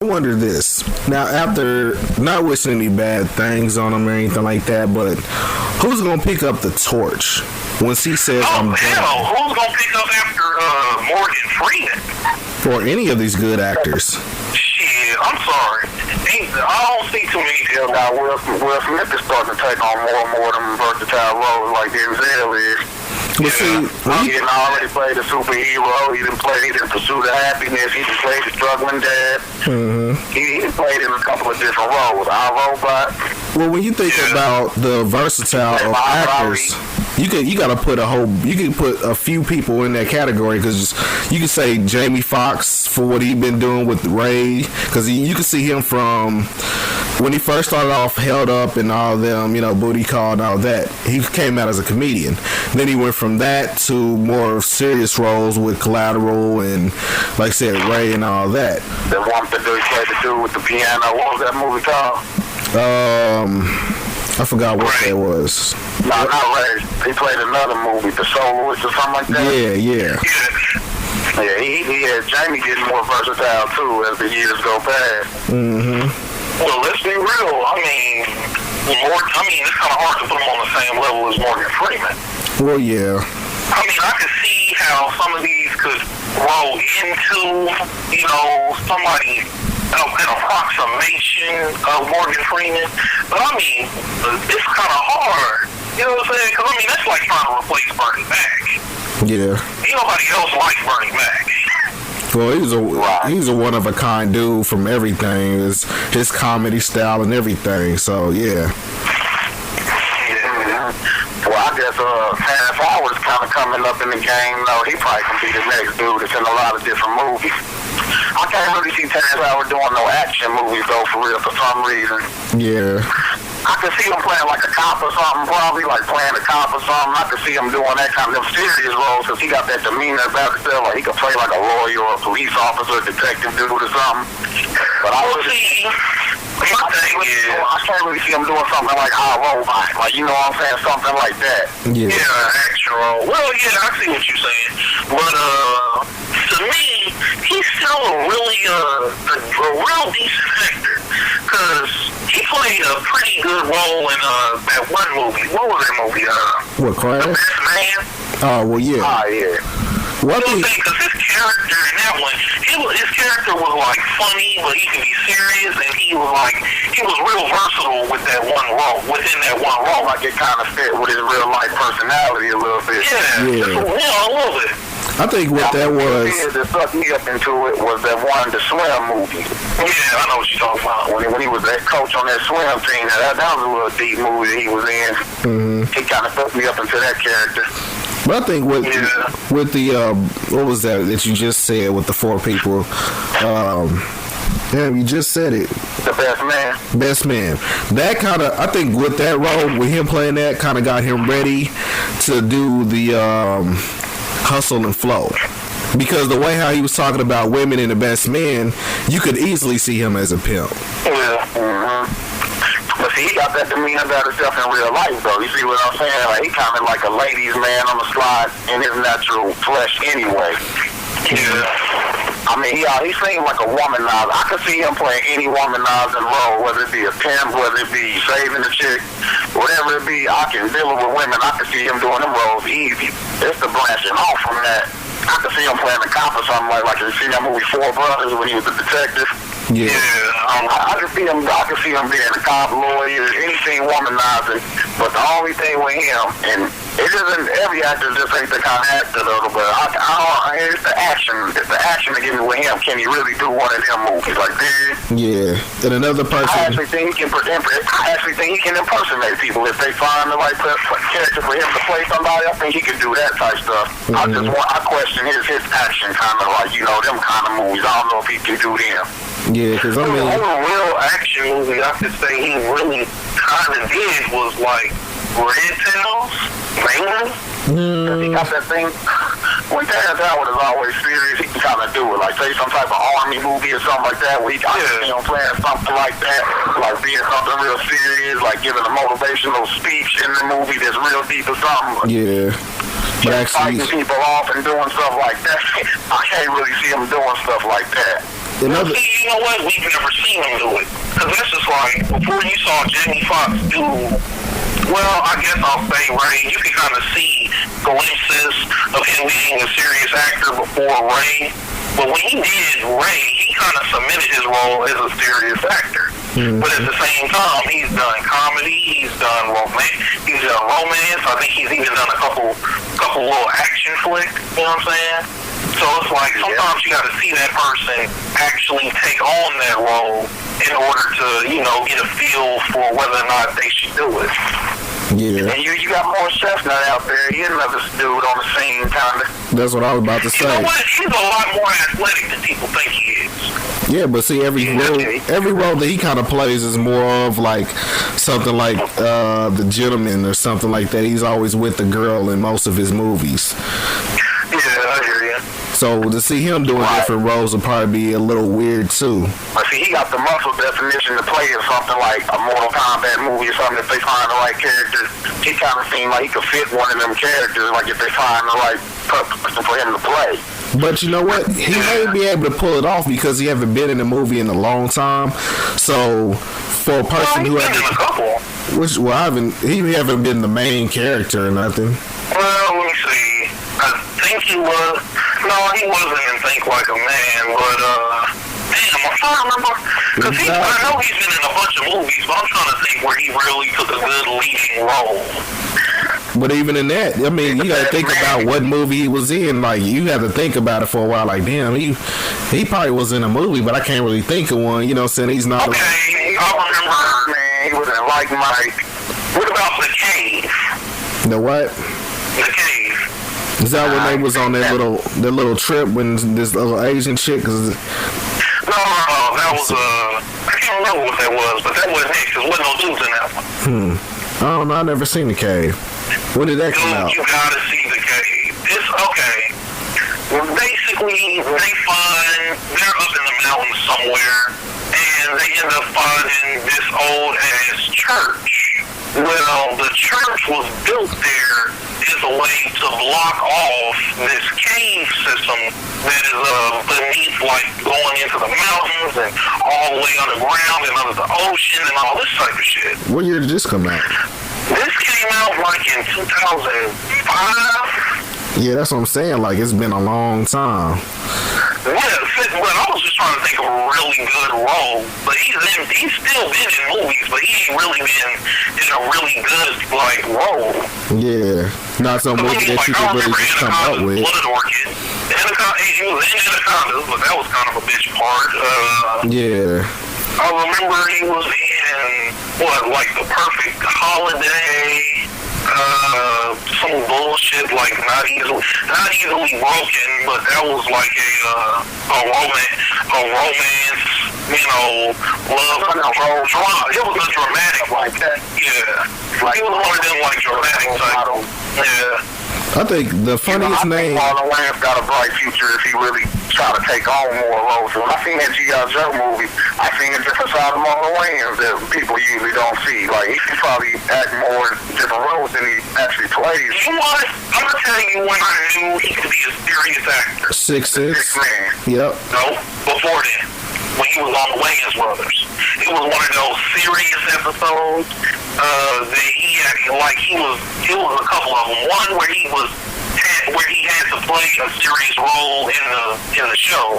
wonder this. Now, after not wishing any bad things on him or anything like that, but who's gonna pick up the torch once he says I'm done? Who's gonna pick up after Morgan Freeman? For any of these good actors. Shit, I'm sorry. I don't see too many people now. Will Smith is starting to take on more and more of them versatile roles like Denzel is. But see, he didn't already play the superhero. He didn't pursue the happiness. He didn't play the struggling dad. Mm-hmm. He played in a couple of different roles. Our Robot. Well, when you think about the versatile of actors, you got to put you can put a few people in that category, because you can say Jamie Foxx for what he been doing with Ray, because you can see him from when he first started off, Held Up and all them, Booty Call and all that. He came out as a comedian. Then he went from that to more serious roles with Collateral and, like I said, Ray and all that. The one that he played the dude with the piano. What was that movie called? I forgot what that was. No, not Ray. He played another movie, The Soloist or something like that. Yeah. Yeah, Jamie getting more versatile too as the years go past. Mm-hmm. Well, let's be real. I mean, it's kind of hard to put him on the same level as Morgan Freeman. Well, yeah. I mean, I could see how some of these could roll into, somebody, an approximation of Morgan Freeman. But I mean, it's kind of hard. You know what I'm saying? Because that's like trying to replace Bernie Mac. Yeah. Ain't nobody else likes Bernie Mac. Well, he's a one of a kind dude from everything. His comedy style and everything. So yeah. Well, I guess Terrence Howard's kind of coming up in the game. No, he probably can be the next dude that's in a lot of different movies. I can't really see Terrence Howard doing no action movies though, for real, for some reason. Yeah. I could see him playing like a cop or something, probably like playing a cop or something. I could see him doing that kind of serious roles, because he got that demeanor about himself. Like he could play like a lawyer or a police officer, detective dude or something. But I would see. I can't really see him doing something like Our Robot, like, you know what I'm saying, something like that. Yeah, action role. Well, yeah, I see what you're saying. But to me, he's still a real decent actor, because he played a pretty good role in that one movie. What was that movie? What, Class? The Best Man. Oh, well, yeah. Oh, yeah. What do you think? Because his character in that one, his character was like funny, but he could be serious, and he was real versatile with that one role. Within that one role, like it kind of fit with his real life personality a little bit. Yeah, a little bit. I think what that was. That sucked me up into it was that one, the swim movie. Yeah, I know what you're talking about. When he was that coach on that swim team, that was a little deep movie that he was in. Mm-hmm. He kind of sucked me up into that character. But I think with the what was that you just said with the four people? Damn, you just said it. The Best Man. Best Man. That kind of, I think with that role, with him playing that, kind of got him ready to do the Hustle and Flow. Because the way how he was talking about women in The Best Man, you could easily see him as a pimp. Yeah. Mm-hmm. But see, he got that demeanor about himself in real life, though. You see what I'm saying? Like, he kind of like a ladies' man on the slide in his natural flesh anyway. Yeah. I mean, he seems like a womanizer. I could see him playing any womanizing role, whether it be a pimp, whether it be saving the chick, whatever it be. I can deal with women. I could see him doing them roles easy. It's the branching off from that. I could see him playing a cop or something like you see that movie Four Brothers when he was a detective. Yeah. I could see him being a cop, lawyer, anything womanizing. But the only thing with him, and it isn't every actor just ain't the kind of actor though, but it's the action. It's the action to give me with him. Can he really do one of them movies like this? Yeah. And another person. I actually think he can impersonate people if they find the right character for him to play somebody. I think he can do that type stuff. Mm-hmm. I question his action kind of like, them kind of movies. I don't know if he can do them. Yeah, because I mean, the only real action movie I could say he really kind of did was like Red Tails, man. He got that thing. When Terrence Howard is always serious, he can kind of do it. Like, say some type of army movie or something like that, where he got playing something like that, like being something real serious, like giving a motivational speech in the movie that's real deep or something. Yeah. But actually, fighting people off and doing stuff like that. I can't really see him doing stuff like that. another. See, you know what? We've never seen him do it. Because that's just like, before you saw Jamie Foxx do, well, I guess I'll say Ray, you can kind of see glimpses of him being a serious actor before Ray. But when he did Ray, he kind of cemented his role as a serious actor. Mm-hmm. But at the same time, he's done comedy, he's done romance, I think he's even done a couple little action flicks, you know what I'm saying? So it's like, sometimes you gotta see that person actually take on that role in order to, you know, get a feel for whether or not they should do it. Yeah. And you got more Chestnut out there. He's another dude on the scene, kind of. That's what I was about to say. You know what? He's a lot more athletic than people think he is. Yeah, but see, every role that he kind of plays is more of like something like The Gentleman or something like that. He's always with the girl in most of his movies. Yeah, I hear you. So to see him doing different roles would probably be a little weird too. But see, he got the muscle definition to play in something like a Mortal Kombat movie or something. If they find the right character, he kind of seemed like he could fit one of them characters. Like if they find the right person for him to play. But you know what? He may be able to pull it off because he haven't been in a movie in a long time. So for a person who hasn't, he haven't been the main character or nothing. Well, let me see. I think he was. No, he wasn't in Think Like a Man, but damn, I'm trying to remember. Because I know he's been in a bunch of movies, but I'm trying to think where he really took a good leading role. But even in that, I mean, you got to think about what movie he was in. Like, you have to think about it for a while. Like, damn, he probably was in a movie, but I can't really think of one. You know what I'm saying? He's not. Okay, I remember. Man, he was in Like Mike. What about The Cave? The what? The Cave. Is that when they was on that little trip when this little Asian chick? No, that was I can't remember what that was, but that wasn't it, because there wasn't no dudes in that one. I don't know, I never seen The Cave. When did that come out? You gotta see The Cave. It's okay. Basically, they're up in the mountains somewhere, and they end up finding this old ass church. Well, the church was built there as a way to block off this cave system that is beneath, like, going into the mountains and all the way underground and under the ocean and all this type of shit. What year did this come out? This came out, like, in 2005. Yeah, that's what I'm saying. Like, it's been a long time. Yeah, well, I was just trying to think of a really good role, but he's still been in movies, but he ain't really been in a really good, like, role. Yeah, not so much that you can really just come up with. Blood Orchid. He was in Anacondas, but that was kind of a bitch part. Yeah. I remember he was in, like The Perfect Holiday, some bullshit like not easily broken, but that was like a romance, you know, love control drama. It was a dramatic like that. Yeah, like it was one of them like dramatic type. Yeah. I think the funniest name. Marlon Wayans got a bright future if he really try to take on more roles. When I seen that G.I. Joe movie, I seen a different side of Marlon Wayans that people usually don't see. Like, he can probably act more different roles than he actually plays. You know what? I'm gonna tell you when I knew he could be a serious actor. 6'6". Man. Yep. No, before then, when he was on the Wayans Brothers, it was one of those serious episodes that he acted like it was a couple of them. One where he had to play a serious role in the show,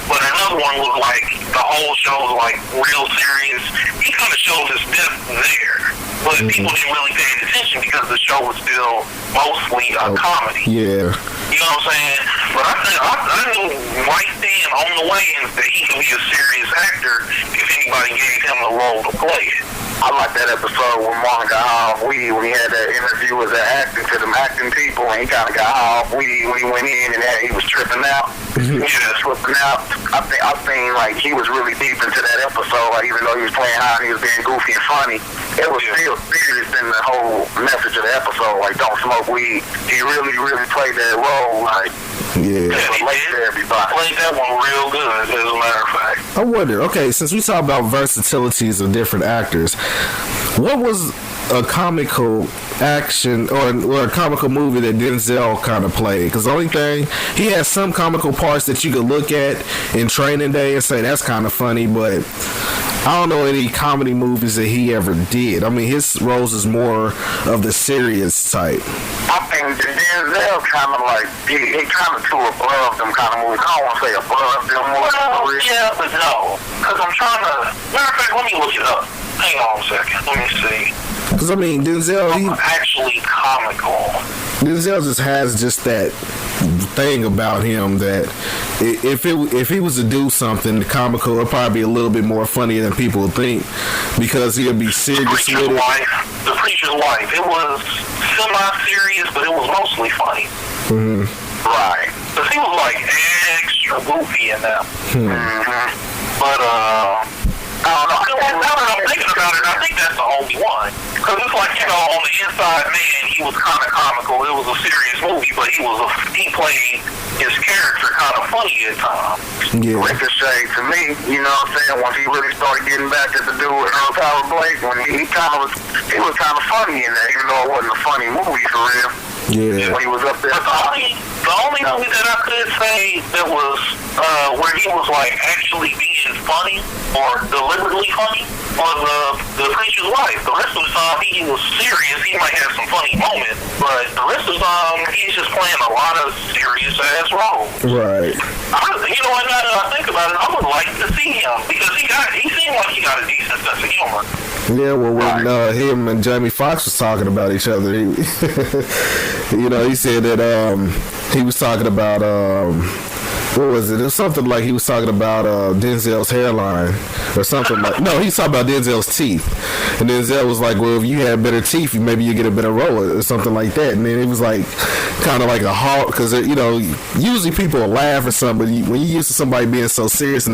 but another one was like the whole show was like real serious. He kind of showed his depth there, but people didn't really pay attention because the show was still mostly a comedy. Yeah. You know what I'm saying? But I knew right then on the Wayans that he could be a serious actor if anybody gave him the role to play it. I like that episode when Marlon got high off weed when he had that interview with the acting to them acting people, and he kind of got high off weed when he went in and he was tripping out. Tripping out. I think like he was really deep into that episode. Like even though he was playing high and he was being goofy and funny, it was still serious in the whole message of the episode. Like don't smoke weed. He really played that role. Like relate to everybody. Played that one real good, as a matter of fact. I wonder. Okay, since we talk about versatilities of different actors, What was a comical action or a comical movie that Denzel kind of played? Because the only thing, he has some comical parts that you could look at in Training Day and say that's kind of funny, but I don't know any comedy movies that he ever did. I mean, his roles is more of the serious type. I think Denzel kind of like, he kind of too above them kind of movies. I don't want to say above them. Well, yeah, but no. Because I'm trying to, matter of fact, let me look it up. Hang on a second. Let me see. Because, I mean, Denzel actually comical. Denzel just has just that thing about him that if he was to do something comical, it'd probably be a little bit more funny than people would think, because he'll be serious with it. The Preacher's Wife. It was semi-serious, but it was mostly funny. Mm-hmm. Right. Because he was like extra goofy in that. But I don't know. Now that I'm thinking about it, I think that's the only one. Because it's like, you know, on the Inside Man, he was kind of comical. It was a serious movie, but he played his character kind of funny at times. Yeah. Ricochet, to me, you know what I'm saying, once he really started getting back at the dude with Earl Tyler Blake, when he was kind of funny in that, even though it wasn't a funny movie for real. Yeah. When he was up there. The only movie that I could say that was where he was like actually being funny or deliberately funny was the Preacher's Wife. The rest of the time he was serious. He might have some funny moments, but the rest of the time he's just playing a lot of serious ass roles. Right. You know what? Now that I think about it, I would like to see him because he seemed like he got a decent sense of humor. Yeah, well, when him and Jamie Foxx was talking about each other, you know, he said that he was talking about what was it? It was something like he was talking about Denzel's hairline or something like. No, he was talking about Denzel's teeth, and Denzel was like, "Well, if you had better teeth, maybe you get a better role or something like that." And then it was like kind of like a halt because you know usually people will laugh or something, but when you used to somebody being so serious and